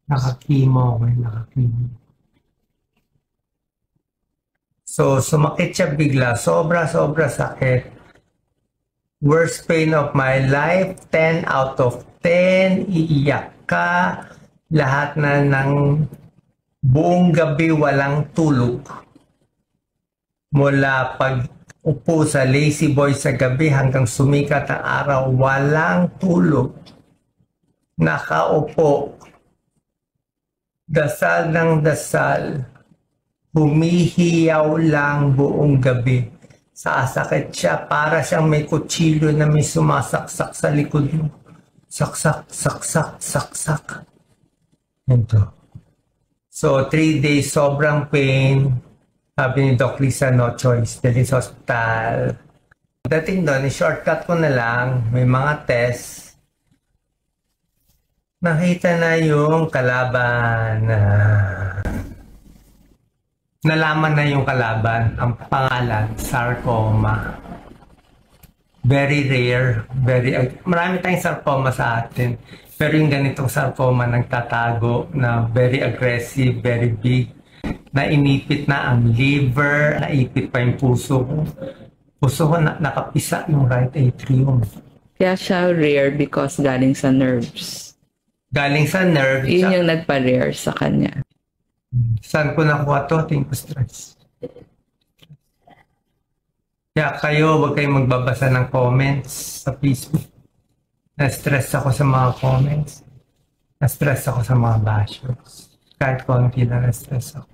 Nakakimo, okay, nakakimo. So, sumakit siya bigla. Sobra-sobra sakit. Worst pain of my life, 10 out of 10. Iiyak ka. Lahat na ng buong gabi walang tulog. Mula pag upo sa lazy boy sa gabi hanggang sumikat ang araw, walang tulog. Nakaupo. Dasal ng dasal. Humihiyaw lang buong gabi. Sasakit siya para siyang may kutsilyo na may sumasaksak sa likod mo. Saksak, saksak, saksak. Ito. So, 3 days, sobrang pain. Sabi ni Doc Lisa, no choice. Dali sa hospital. Dating doon, shortcut ko na lang. May mga test. Nakita na yung kalaban. Nalaman na yung kalaban. Ang pangalan, sarcoma. Very rare. Marami tayong sarcoma sa atin. Pero yung ganitong sarcoma nagtatago na very aggressive, very big. Nainipit na ang liver, naipit pa yung puso ko. Puso ko nakapisa yung right atrium. Kaya siya rare because galing sa nerves. Galing sa nerve. Yun yung nagpa-rare sa kanya. Saan ko nakuha to? Tingin ko stress. Kaya kayo, huwag kayong magbabasa ng comments sa Facebook. Na-stress ako sa mga comments. Na-stress ako sa mga bashers. Kahit konti na na-stress ako.